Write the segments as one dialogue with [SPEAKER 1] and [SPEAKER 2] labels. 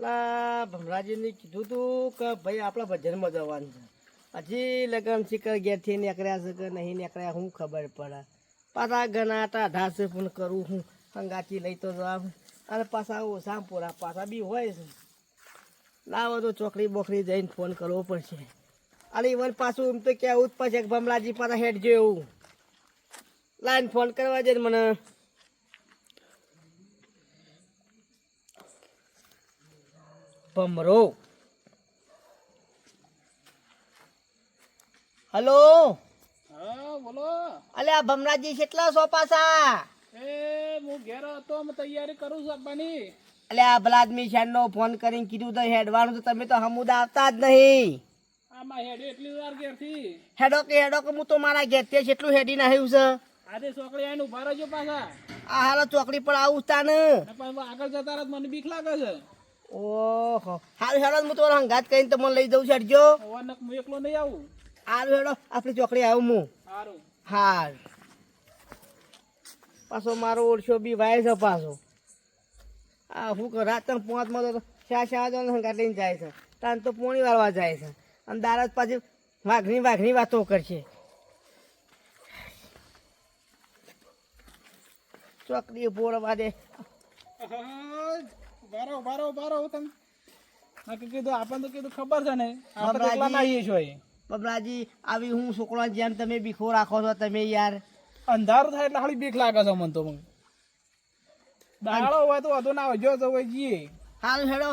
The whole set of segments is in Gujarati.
[SPEAKER 1] પેલા ભમરાજીને કીધું તું કે ભાઈ આપણા ભજનમાં જવાનું છે. હજી લગન શિખર ઘેરથી નીકળ્યા છે કે નહીં નીકળ્યા હું ખબર પડે. પાછા ગણાટા ઢાસે પણ કરું હું સંગાચી લઈ તો જવાબ અને પાછા ઓછા પોરા પાછા બી હોય છે. લાવો તો ચોકડી બોકડી જઈને ફોન કરવો પડશે. અને ઇવન પાછું એમ તો કહેવું જ પડશે કે ભમરાજી પાછા હેડજો એવું લાઈન ફોન કરવા દે મને. ભમરો હલો.
[SPEAKER 2] હા બોલો.
[SPEAKER 1] અલ્યા ભમરાજી કેટલા છો પાછા?
[SPEAKER 2] હું ઘેર હતો, હું તૈયારી કરું છું આપવાની.
[SPEAKER 1] અલ્યા ભલા આદમી શાનનો ફોન કરીને કીધું તો હેડવાનું તો તમે તો હમુદા આવતા જ નહીં.
[SPEAKER 2] આમાં હેડે એટલી વાર ઘેરથી.
[SPEAKER 1] હેડો કે હું તો મારા ઘેરથી જેટલું હેડી નાખ્યું છે.
[SPEAKER 2] આજે ચોકડી આવીને ઉભા રહેજો પાછા.
[SPEAKER 1] આ હાલો ચોકડી પર આવું તા ને
[SPEAKER 2] પણ આગળ જતા રહે મને બીક લાગે છે.
[SPEAKER 1] ઓહો હારું હેડો હું તો હંગાત કરીને તમને લઈ જઉં છું. હેડજો.
[SPEAKER 2] હું એકલો નહીં આવું.
[SPEAKER 1] હારું હેડો આપણી ચોકડી આવું હું.
[SPEAKER 2] સારું.
[SPEAKER 1] હાર પાછો મારો ઓળશો બી વાય છે પાછો. આ હું રાત પાંચમાં તો શા હંગાત લઈને જાય છે. તાન તો પોણી વાળવા જાય છે અને દારત પાછી વાઘની વાતો કરશે. ચોકડી બોરવા દે.
[SPEAKER 2] બારો તમે કીધું આપણને તો કીધું ખબર છે ને આપણે એકલા નાહીએ છો.
[SPEAKER 1] બબલાજી આવી હું છોકરા જેમ તમે બીખો રાખો છો તમે યાર.
[SPEAKER 2] અંધારું થાય એટલે ખાલી બીક લાગે છે મને તો. દાડો હોય તો વધુ ના હોય જો હોય જઈએ.
[SPEAKER 1] હાલ હેડો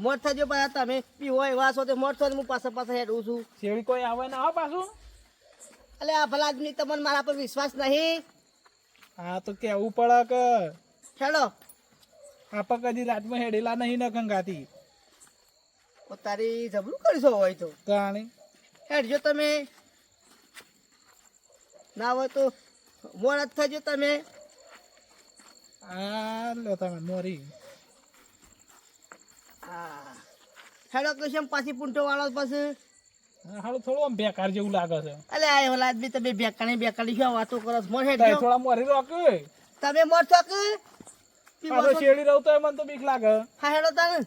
[SPEAKER 1] મોટ થજો પાછા તમે બી હોય વાસો તો મોટ થજો હું પાછા હેડું છું.
[SPEAKER 2] શેરી કોઈ આવે ના આવે પાછું.
[SPEAKER 1] એટલે આ ભલા આદમી તમને મારા પર વિશ્વાસ નહીં.
[SPEAKER 2] હા તો કેવું પડે કે
[SPEAKER 1] હેડો.
[SPEAKER 2] આપણે કદી રાતમાં હેડેલા નહીં ને ગંગાથી.
[SPEAKER 1] તારી જબરું કરશો હોય તો
[SPEAKER 2] તાણી
[SPEAKER 1] હેડજો તમે. ના હોય તો મોડ થજો તમે.
[SPEAKER 2] આ લો તમે મોરી.
[SPEAKER 1] હા હેડો તો છે પાછી પૂંટો વાળો પછી.
[SPEAKER 2] હાલું થોડું આમ બેકાર જેવું લાગે છે.
[SPEAKER 1] અલે આ ઓલા આદમી તમે બેકાણી શું વાતો કરો છો? મોડ હેડજો.
[SPEAKER 2] થોડા મોરી રોકે
[SPEAKER 1] તમે મોડ છો કે
[SPEAKER 2] શેરડી રહું તો મને તો બીક લાગે.
[SPEAKER 1] હા હેડો તાને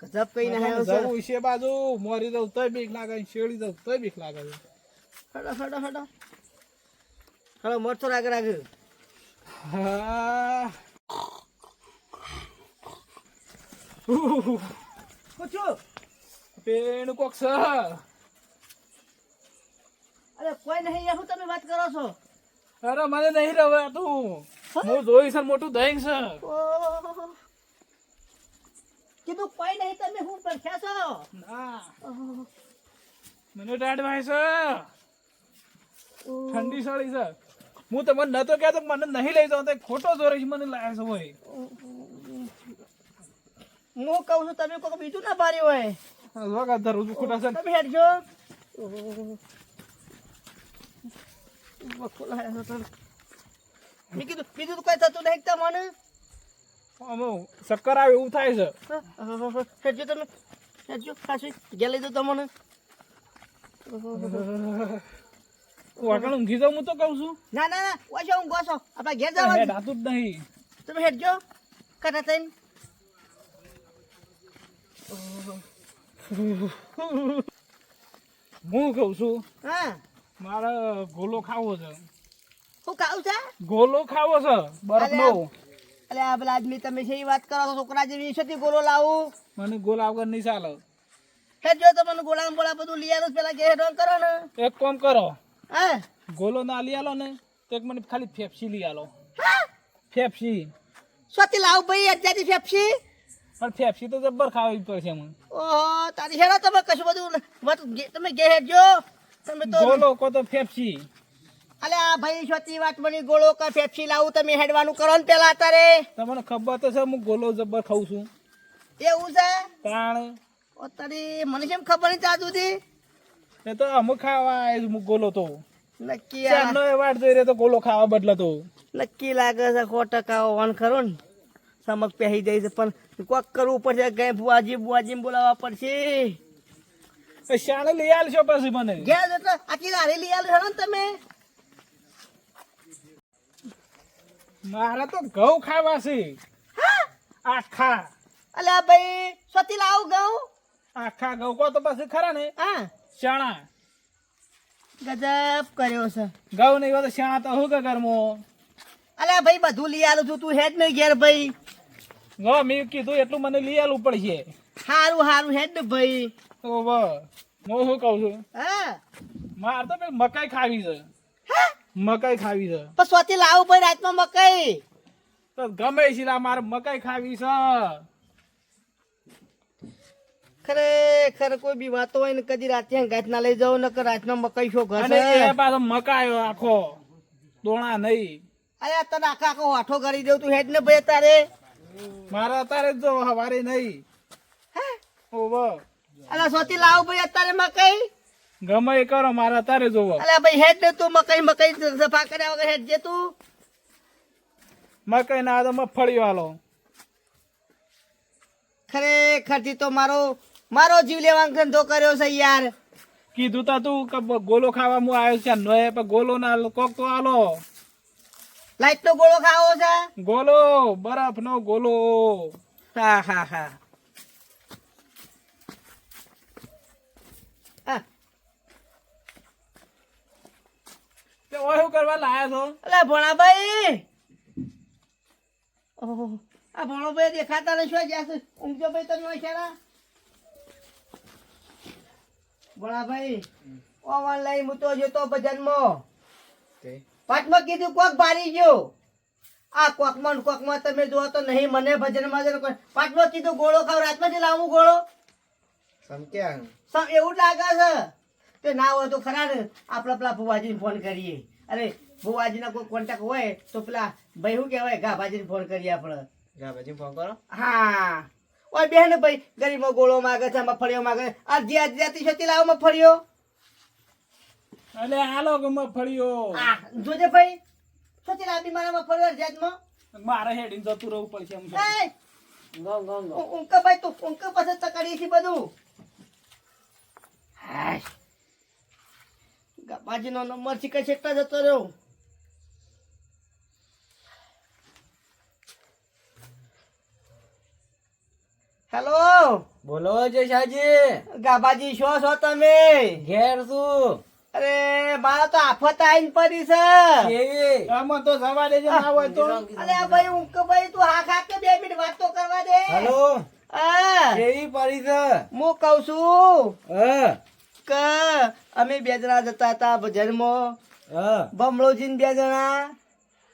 [SPEAKER 1] ગજબ કઈ ના હેડો છે.
[SPEAKER 2] જવું છે બાજુ મોરી રહું તોય બીક લાગે, શેરડી રહું તોય બીક લાગે છે.
[SPEAKER 1] હેડો મોડ તો રાગ.
[SPEAKER 2] હા
[SPEAKER 1] પૂછો
[SPEAKER 2] પેનું કોક છે.
[SPEAKER 1] અરે કોઈ નહીં એવું તમે વાત કરો છો?
[SPEAKER 2] અરે મને નહીં રવે તું. હું જોઈ છે મોટું દહીં છે.
[SPEAKER 1] ઓહો. કીધું કોઈ નહીં તમે હું પરખ્યા છો?
[SPEAKER 2] ના
[SPEAKER 1] ઓહો.
[SPEAKER 2] મને ટાઢ ભાઈ છે. ઠંડી સળી છે. હું તમને નતો કહેતો મને નહીં લઈ જાઉં તો ખોટો જોરે મને લાયા છે હોય.
[SPEAKER 1] હું કહું છું તમે કોઈ બીજું ના પાડ્યું હોય.
[SPEAKER 2] વગર ધરું છું ખોટા છે.
[SPEAKER 1] તમે હેડજો. મેં કીધું બીજું તો કઈ થતું નહીં તમને.
[SPEAKER 2] આમાં ચક્કર આવે એવું થાય છે.
[SPEAKER 1] હેડજો તમે હેડજો ખાસી ઘેર લઈ દો તમને.
[SPEAKER 2] વાકણ ઊંઘી જાઉં હું તો કહું છું.
[SPEAKER 1] ના ઓછો હું ગોસો આપણા ઘેર જવાનું.
[SPEAKER 2] હેડાતું જ નહીં.
[SPEAKER 1] તમે હેડજો કટા થઈને.
[SPEAKER 2] હું કહું છું
[SPEAKER 1] હા
[SPEAKER 2] મારે ગોલો ખાવો છે.
[SPEAKER 1] શું ખાવું છે?
[SPEAKER 2] ગોલો ખાવો છે બરફનો.
[SPEAKER 1] અલે આ પેલા આદમી તમે છે વાત કરો છો છોકરા જેવી છે ગોળો લાવું.
[SPEAKER 2] મને ગોલા વગર નહીં ચાલે.
[SPEAKER 1] હેડજો તમને ગોળા બધું લઈ આલો પેલા ઘેર હેડો કરો ને.
[SPEAKER 2] એક કામ કરો,
[SPEAKER 1] હા
[SPEAKER 2] ગોલો ના લઈ આલો ને તો એક મને ખાલી ફેફસી લઈ આલો.
[SPEAKER 1] હા
[SPEAKER 2] ફેફસી
[SPEAKER 1] સોથી લાવું ભાઈ અત્યારથી ફેફસી.
[SPEAKER 2] પણ ફેફસી તો જબ્બર ખાવી પડશે મને.
[SPEAKER 1] ઓહો તારી હેડો તમે કશું બધું તમે ઘેર હેડજો તમે તો.
[SPEAKER 2] ગોલો કો તો ફેફસી.
[SPEAKER 1] અલે આ ભાઈ સોથી વાત બની ગોળો કા ફેફસી લાવું તમે હેડવાનું કરો ને પેલા તારે.
[SPEAKER 2] તમને ખબર તો છે હું ગોલો જબ્બર ખાઉં છું.
[SPEAKER 1] એવું છે?
[SPEAKER 2] તાણ
[SPEAKER 1] ઓ તારી મને કેમ ખબર નહીં ચાલતું હતી.
[SPEAKER 2] એ તો અમુક ખાવા આવ્યો હું ગોલો તો.
[SPEAKER 1] નક્કી
[SPEAKER 2] ચારનો એ વાટ જોઈ રહ્યો તો ગોલો ખાવા બદલે તો.
[SPEAKER 1] નક્કી લાગે છે 100% વન ખરો ને સમક પહેરી જાય છે પણ કોક કરવું પડશે. ગઈ બુઆજી બોલાવવા પડશે.
[SPEAKER 2] શાણે લઈ આલશો પછી મને.
[SPEAKER 1] ઘેર એટલે આખી લારી લઈ આલો ને તમે.
[SPEAKER 2] મારે તો ઘઉં ખાવા છે આખા.
[SPEAKER 1] અલ્યા ભાઈ સ્વતી લાવું ઘઉં
[SPEAKER 2] આખા ઘઉં કો તો પછી ખરા ને
[SPEAKER 1] હા
[SPEAKER 2] ચણા
[SPEAKER 1] ગજબ કર્યો છે
[SPEAKER 2] ઘઉં નહીં હોય તો ચણા તો હું કે ઘરમાં
[SPEAKER 1] અલ્યા ભાઈ બધું લઈ આલું છું તું હેડ નહીં ઘેર ભાઈ
[SPEAKER 2] મેં કીધું એટલું મને લઈ આલવું પડશે
[SPEAKER 1] હારું હારું હેડ ને ભાઈ
[SPEAKER 2] તો હું શું કહું છું
[SPEAKER 1] હા
[SPEAKER 2] મારે તો પેલી મકાઈ ખાવી છે
[SPEAKER 1] હા
[SPEAKER 2] મકાઈ ખાવી છે
[SPEAKER 1] પણ સ્વતી લાવું ભાઈ રાતમાં મકાઈ
[SPEAKER 2] તો ગમે છે મારે મકાઈ ખાવી છે
[SPEAKER 1] ખરેખર કોઈ બી વાતો હોય ને કદી રાતે ગાંઠ ના લઈ જાવ નકર રાતના મકાઈ શો ઘર
[SPEAKER 2] અને એ પાછો મકાઈ આખો દોણા નહીં
[SPEAKER 1] અરે તને આખા આખો વાઠો કરી દઉં તું હેડ ને ભાઈ તારે
[SPEAKER 2] મારે અત્યારે જ જો હવારે નહીં ઓવો
[SPEAKER 1] અલા સ્વતી લાવું ભાઈ અત્યારે મકાઈ
[SPEAKER 2] ગમે એ કરો મારે અત્યારે જોવો
[SPEAKER 1] અલા ભાઈ હેડ ને તું મકાઈ સફા કર્યા વગર હેડ જે તું
[SPEAKER 2] મકાઈ ના તો મગફળીઓ હાલો
[SPEAKER 1] ખરેખર થી તો મારો જીવ લેવાનો ધંધો કર્યો છે યાર
[SPEAKER 2] કીધું તા તું કે ગોલો ખાવા હું આવ્યો છે નોય પણ ગોલો ના હાલો કોક તો હાલો
[SPEAKER 1] લાઈટ નો ગોળો ખાવો છે
[SPEAKER 2] ગોલો બરફ નો ગોલો
[SPEAKER 1] હા હા હા હા.
[SPEAKER 2] તે ઓય શું કરવા લાયા છો
[SPEAKER 1] અલા ભણાભાઈ ઓહો આ ભણોભાઈ દેખાતા ને શું જ્યાં ઊંઘજો ભાઈ તમે ઓછાડા ભણાભાઈ ઓનલાઈન હું તો જતો ભજનમાં પાટમાં કીધું કોક બારી ગયો આ કોકમાં તમે જોવો તો નહીં મને ભજનમાં પાટમાં કીધું ગોળો ખાવ રાતમાં લાવું ગોળો એવું જ લાગે છે તે ના હોય તો ખરા ને આપણે પેલા ભુવાજીને ફોન કરીએ અરે ભુવાજીના કોઈ કોન્ટેક્ટ હોય તો પેલા ભાઈ શું કહેવાય ગાભાજીને ફોન કરીએ આપણે
[SPEAKER 3] ફોન કરો
[SPEAKER 1] હા ઓય બેન ભાઈ ગરીબમાં ગોળો માગે છે મફળીઓ માગે આ જાતી છતી લાવો મફળીઓ
[SPEAKER 2] અલે હાલો કે મગફળીઓ
[SPEAKER 1] આ જોજે ભાઈ છતી લાવી મારા મફળીઓ જાતમાં
[SPEAKER 2] મારે હેડીને જતું રહેવું પડશે એમ છે.
[SPEAKER 1] એ ઊંકા ભાઈ તું ઊંકા પાસે તકાડી છે બધું હાય ગાબાજીનો નંબર છે કઈ છેકતા જતો રહ્યો હેલો
[SPEAKER 3] બોલો જય શાહજી
[SPEAKER 1] ગાબાજી છો તમે
[SPEAKER 3] ઘેર શું
[SPEAKER 1] અરે મારા તો આફત આઈને પડી છે
[SPEAKER 3] કેવી
[SPEAKER 2] આમાં તો જવા દેજે ના હોય તો
[SPEAKER 1] અરે ભાઈ ઊંઘ ભાઈ તું હા ખા કે 2 મિનિટ વાત તો કરવા દે
[SPEAKER 3] હેલો
[SPEAKER 1] હા
[SPEAKER 3] કેવી પડી છે
[SPEAKER 1] હું કહું છું
[SPEAKER 3] હા
[SPEAKER 1] કે અમે 2 જણા જતા હતા ભજનમાં
[SPEAKER 3] હા
[SPEAKER 1] ભમરોજી ને 2 જણા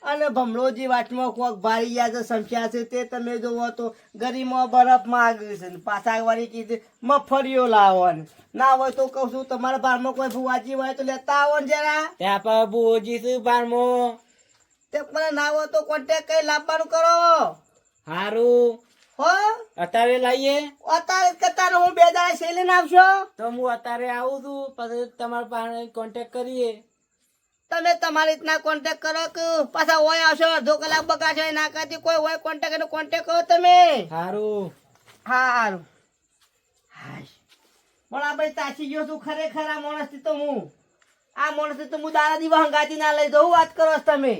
[SPEAKER 1] અને ભમરોજી વાટમાં કોક ભારી ગયા છે સંખ્યા છે તે તમે જોવો તો ગરીમાં બરફ માંગે છે પાછા વાળી કીધી મફળીઓ લાવો ને ના હોય તો કહું છું તમારા બારમાં કોઈ ભુવાજી હોય તો લેતા આવો ને જરા
[SPEAKER 3] ત્યાં પર બુજી શું બારમો
[SPEAKER 1] તે મને ના હોય તો કોન્ટેક્ટ કરી લાવવાનું કરો
[SPEAKER 3] હારું
[SPEAKER 1] હો
[SPEAKER 3] અત્યારે લાવીએ
[SPEAKER 1] અત્યારે કતાર હું 2 દાડા સેલીને આવશો
[SPEAKER 3] તો હું અત્યારે આવું છું પછી તમારા પાસે કોન્ટેક્ટ કરીએ
[SPEAKER 1] તમે તમારી રીતના કોન્ટેક્ટ કરો કે પાછા હોય આવશો અડધો કલાક બગાડશો એના કરતી કોઈ હોય કોન્ટેક્ટ કરો તમે
[SPEAKER 3] હારું
[SPEAKER 1] હારું પણ આ ભાઈ તાસી ગયો તું ખરેખર આ માણસથી તો હું દાડા દીવા હંગાતી ના લઈ દઉં વાત કરો છો તમે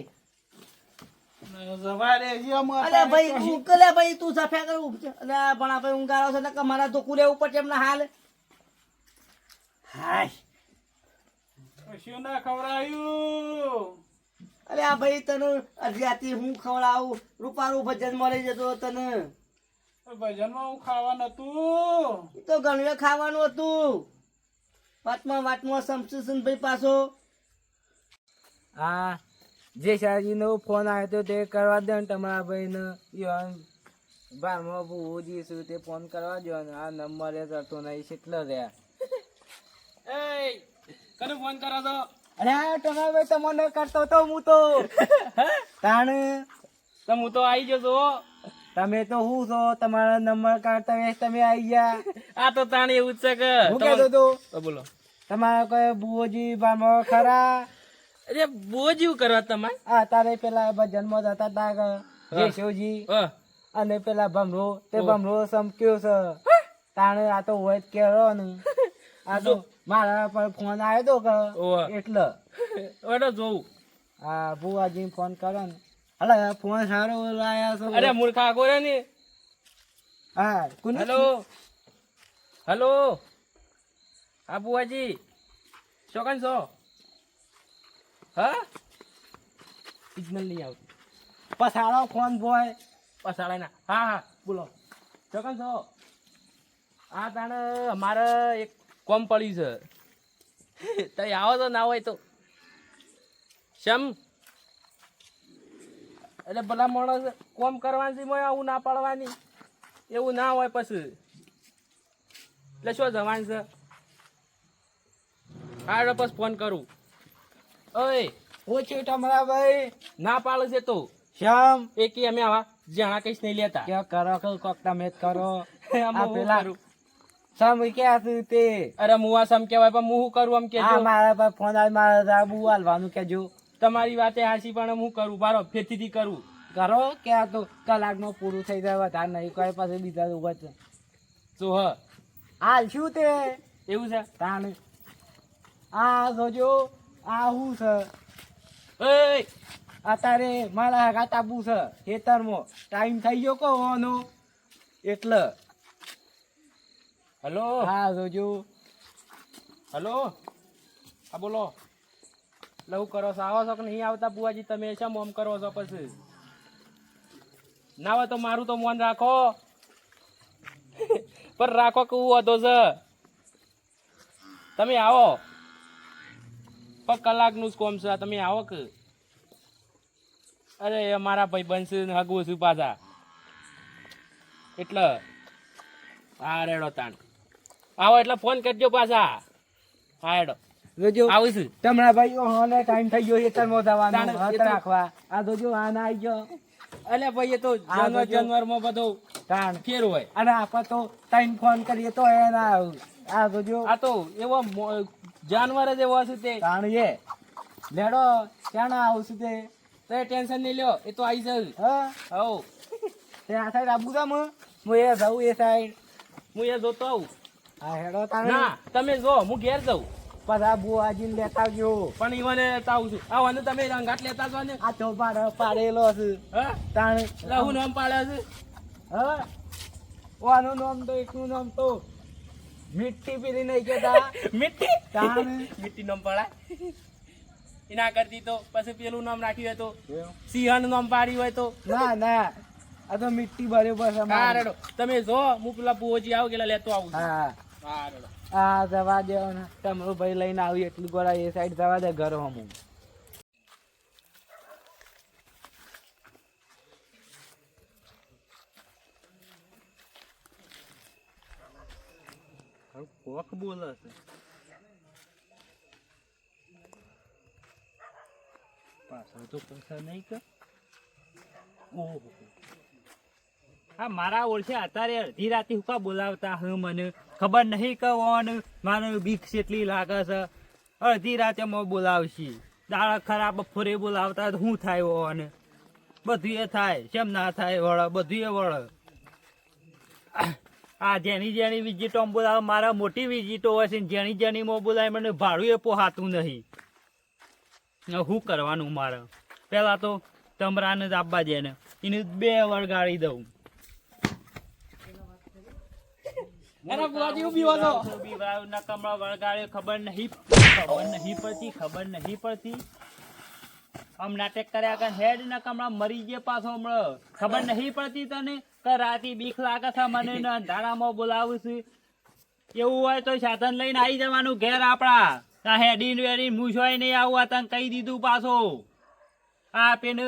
[SPEAKER 2] જવા દેજે આમાં
[SPEAKER 1] અલે
[SPEAKER 2] અત્યારે
[SPEAKER 1] ભાઈ
[SPEAKER 2] કશી-
[SPEAKER 1] ઊંઘ લે ભાઈ તું સફા કર ઊંઘ અલે પણ આ ભાઈ ઊંઘાડો છે ને કે મારા ધોકું લેવું પડશે એમના હાલ હાય
[SPEAKER 2] કશું ના ખવડાયું
[SPEAKER 1] અરે આ ભાઈ તને અજ્ઞાતી હું ખવડાવું રૂપારું ભજન મળી જતો તને
[SPEAKER 2] ભજનમાં હું ખાવાનું હતું
[SPEAKER 1] એ તો ગણવે ખાવાનું હતું વાતમાં સમસુસન ભાઈ પાછો
[SPEAKER 3] હા જે શાહજી નો ફોન આવ્યો હતો તે કરવા દો ને તમારા ભાઈ ને બારમાં બુજી શું તે ફોન કરવા દો ને આ નંબર એ કરતો નહીં કેટલો રહ્યા
[SPEAKER 2] કને ફોન કરો તો
[SPEAKER 3] અરે તમારા ભાઈ તમને કરતો તો હું તો તાણ
[SPEAKER 2] તો હું તો આવી જતો
[SPEAKER 3] તમે તો હું છો તમારો નંબર કાઢતા વેચ તમે આવી ગયા
[SPEAKER 2] આ તો તાણી એવું જ છે કે
[SPEAKER 3] હું કહેતો તો
[SPEAKER 2] તો બોલો
[SPEAKER 3] તમારા કોઈ બુજી બારમાં ખરા
[SPEAKER 2] અરે બહુ જીવ કરવા તમારે
[SPEAKER 3] આ તારે પેલા ભજનમાં જતા તા કે જેસુજી અને પેલા ભમરો તે ભમરો સમક્યો છે તાણે આ તો હોય જ કેરો ને આ તો મારા પર ફોન આવ્યો તો કે એટલે
[SPEAKER 2] ઓડો જોઉં
[SPEAKER 3] આ બુઆજી ફોન કરો ને અલે ફોન સારો લાયા છો
[SPEAKER 2] અરે મૂર્ખા ગોરે ને
[SPEAKER 3] હા કોને
[SPEAKER 4] હેલો હેલો હા બુવાજી ચોકન છો હા સિગ્નલ નહીં આવતું
[SPEAKER 3] પસાડો ફોન બોય
[SPEAKER 4] પસાડાય ના હા હા બોલો ચોકન છો આ તાણે અમારે એક કોમ પડ્યું છે તઈ આવો તો ના હોય તો શમ એટલે ભલા માણસ કોમ કરવાની મોય આવું ના પાડવાની એવું ના હોય પછી એટલે શું જવાનું છે હા પછી ફોન કરું ઓય
[SPEAKER 3] ઓછું તમારા ભાઈ
[SPEAKER 4] ના પાડે છે તો
[SPEAKER 3] શ્યામ
[SPEAKER 4] એકી અમે આવા જાણા કઈ નહીં લેતા
[SPEAKER 3] કે કરો કે કોક તમે જ કરો
[SPEAKER 4] આમાં હું
[SPEAKER 3] પેલા
[SPEAKER 4] કરું?
[SPEAKER 3] સમ ક્યાં છે તે
[SPEAKER 4] અરે મુવા સમ કહેવાય પણ હું શું કરું આમ
[SPEAKER 3] આ
[SPEAKER 4] કેજો
[SPEAKER 3] મારા પર ફોન આવી મારા જાબુ હાલવાનું કેજો
[SPEAKER 4] તમારી વાતે હાસી પણ હું કરું બારો ફેરથી કરું
[SPEAKER 3] કરો કે આ તો કલાકમાં પૂરું થઈ જાય વધારે નહીં કોઈ પાસે બીજા ઉભા છે
[SPEAKER 4] તો હ
[SPEAKER 3] હાલ શું તે
[SPEAKER 4] એવું છે
[SPEAKER 3] તાણ આ જોજો આ હું છે
[SPEAKER 4] ઓય
[SPEAKER 3] અત્યારે મારા હાકા તાબુ છે ખેતરમાં ટાઈમ થઈ ગયો કોનો એટલે
[SPEAKER 4] હલો
[SPEAKER 3] હા જોજો
[SPEAKER 4] હલો હા બોલો લવ કરો છો આવો છો કે નહીં આવતા બુવાજી તમે શા મોમ કરો છો પછી ના હોય તો મારું તો મોન રાખો પણ રાખો કેવું હતો છે તમે આવો પણ કલાકનું જ કોમ છે તમે આવો કે અરે મારા ભાઈ બનશે હગવું છું પાછા એટલે હા રેડો તાણ આવો એટલે ફોન કરજો પાછા હા હેડો
[SPEAKER 3] જોજો
[SPEAKER 4] આવું છું
[SPEAKER 3] તમારા ભાઈ ઓને ટાઈમ થઈ ગયો ખેતરમાં જવાનો
[SPEAKER 4] તાણ એ
[SPEAKER 3] હાથ
[SPEAKER 4] તો-
[SPEAKER 3] રાખવા આ જોજો આ ના આવી ગયો
[SPEAKER 4] અલે ભાઈ એ તો
[SPEAKER 3] આ
[SPEAKER 4] જાનવર
[SPEAKER 3] જોજો.
[SPEAKER 4] જાનવરમાં બધો
[SPEAKER 3] તાણ
[SPEAKER 4] ફેર હોય
[SPEAKER 3] અને આપણે તો ટાઈમ ફોન કરીએ તો એ ના આવે આ જોજો
[SPEAKER 4] આ તો એવો જાનવર જ એવો હશે તે
[SPEAKER 3] તાણ એ લેડો ક્યાં ના આવશું તે
[SPEAKER 4] તો ટેન્શન નહીં લ્યો એ તો આવી જશે
[SPEAKER 3] હા
[SPEAKER 4] હવ
[SPEAKER 3] તે આ સાઈડ આબુ ગામ હું એ જાઉં એ સાઈડ
[SPEAKER 4] હું એ જોતો આવું
[SPEAKER 3] હા હેડો તાણ
[SPEAKER 4] ના તમે જો હું ઘેર જાઉં
[SPEAKER 3] પાછા બુઆજીને લેતા આવજો
[SPEAKER 4] પણ ઈવને લેતા આવું છું આવો તમે રંગાટ લેતા છો ને
[SPEAKER 3] આ તો પાડેલો છે
[SPEAKER 4] હા
[SPEAKER 3] તાણ
[SPEAKER 4] એટલે હું નામ પાડે છે
[SPEAKER 3] હા ઓનું નામ તો એકનું નામ તો મીઠી પીલી નહીં કેતા
[SPEAKER 4] મીઠી
[SPEAKER 3] તાણ
[SPEAKER 4] મીઠી નામ પડાય એના કરતી તો પછી પેલું નામ રાખ્યું હોય તો સિંહણ નામ પાડ્યું હોય તો
[SPEAKER 3] ના ના આ તો મીઠી બરોબર છે
[SPEAKER 4] હા
[SPEAKER 3] મારી.
[SPEAKER 4] રેડો તમે જો હું પેલા પુઓજી આવું ગયેલા લેતો આવું છું.
[SPEAKER 3] હા
[SPEAKER 4] હા રેડો
[SPEAKER 3] આ જવા દે ને તમારો ભાઈ લઈને આવી એટલું ગોળા એ સાઈડ જવા દે ઘર હમું
[SPEAKER 4] કોક બોલે છે પાછળ તો પૈસા નહીં કે ઓહો
[SPEAKER 5] હા મારા ઓળખે અત્યારે અડધી રાતે હુકા બોલાવતા હ મને ખબર નહીં કે ઓન મારે બીક કેટલી લાગે છે અડધી રાતે મને બોલાવશી દાડા ખરાબ બપોરે બોલાવતા તો શું થાય ઓન બધું એ થાય કેમ ના થાય વળ બધું એ વળ આ જેની જેની વિઝિટો બોલાવે મારા મોટી વિઝિટો હોય છે ને જેની જેની માં બોલાવે મને ભાડું એ પોહાતું નહીં હવે શું કરવાનું મારે પેલા તો તમરાને જ આપવા દે ને એને 2 વળગાડી દઉં
[SPEAKER 4] અરે બુઆજી ઊભી હો તો
[SPEAKER 5] નકમળો વળગાડ્યો ખબર નહીં પડતી આમ નાટક કર્યા કે હેડ નકમળા મરી ગયા પાછો હમણાં ખબર નહીં પડતી તને કે રાતે બીક લાગે છે મને ને અંધારામાં બોલાવું છું એવું હોય તો સાધન લઈને આવી જવાનું ઘેર આપણા આ હેડીન વેડીન મૂછોય નહીં આવું આ તને કહી દીધું પાછો આ પેને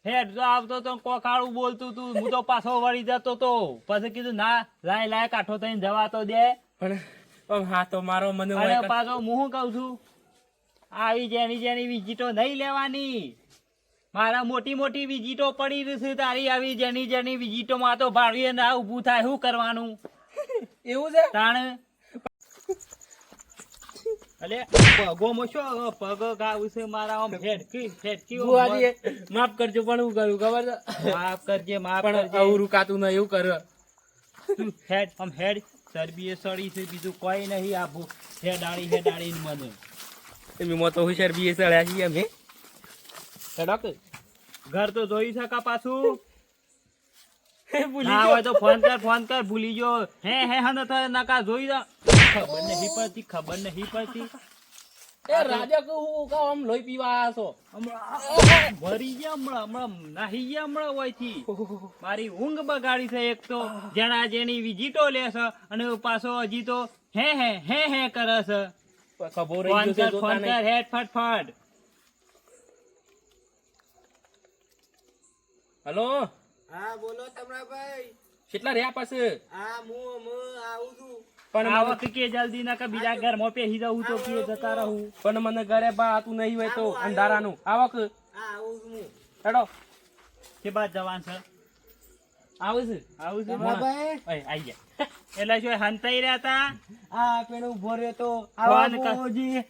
[SPEAKER 5] હેડ જો આવતો તો કોકાળું બોલતું તું હું તો પાછો વળી જતો તો પછી કીધું ના લાય કાઠો થઈને જવા તો દે
[SPEAKER 4] પણ હા તો મારો મને
[SPEAKER 5] અને
[SPEAKER 4] હોય કે-
[SPEAKER 5] પાછો હું શું કહું છું આવી જેની વિઝિટો નહીં લેવાની મારા મોટી મોટી વિઝિટો પડી રહી છે તારી આવી જેની વિઝિટો માં તો ભાડું ના ઊભું થાય શું કરવાનું
[SPEAKER 4] એવું છે
[SPEAKER 5] તાણ અલે પગોમાં શું પગ ગાવું છે મારા આમ હેડકી
[SPEAKER 4] બુઆજી માફ કરજો પણ હું કરું ખબર છે
[SPEAKER 5] માફ કરજે
[SPEAKER 4] પણ આવું રૂકાતું નહીં એવું કરે
[SPEAKER 5] તું હેડ આમ હેડ ચરબીએ સડી છે બીજું કોઈ નહીં આપું હેડાડી મને
[SPEAKER 4] એમાં તો હોશિયાર બી સળ્યા છીએ અમે
[SPEAKER 5] સડક ઘર તો જોઈ શકા પાછું ના હોય તો ફોન કર ભૂલી ગયો હે હન તો નકા જોઈ જા ખબર નહીં પડતી
[SPEAKER 4] એ રાજા કહું હું કહું આમ લોહી પીવા આયા છો
[SPEAKER 5] મરી ગયા હમણાં નાહી ગયા હમણાં હોયથી મારી ઊંઘ બગાડી છે એક તો જણા જેની વિઝિટો લે છે અને પાછો હજી તો હે કરે છે
[SPEAKER 4] ખબર રહી ગયો છે જોતા
[SPEAKER 5] ફોન
[SPEAKER 4] નહીં.
[SPEAKER 5] કર હેડ ફટફટ
[SPEAKER 4] હલો
[SPEAKER 3] હા બોલો તમરાભાઈ.
[SPEAKER 4] કેટલા રહ્યા પાસે
[SPEAKER 3] હા હું આવું છું.
[SPEAKER 4] પણ
[SPEAKER 5] આ
[SPEAKER 4] મને-
[SPEAKER 5] વખતે કે જલ્દી ના કે બીજા ઘરમાં પેહી જવું તો કે જતા રહું
[SPEAKER 4] પણ મને ઘરે બા આતું નહીં હોય તો અંધારાનું આવક
[SPEAKER 3] હા આવું છું હું.
[SPEAKER 4] હેડો
[SPEAKER 5] કે બાદ જવાન છે
[SPEAKER 4] આવે છે
[SPEAKER 5] આવું છે
[SPEAKER 3] તમરાભાઈ
[SPEAKER 5] ઓય આઈ ગયા એટલે શું હંતાઈ રહ્યા હતા
[SPEAKER 3] આ પેલો ઉભો રહ્યો તો
[SPEAKER 5] ફોન
[SPEAKER 3] આવા
[SPEAKER 5] કર.
[SPEAKER 3] બોજી.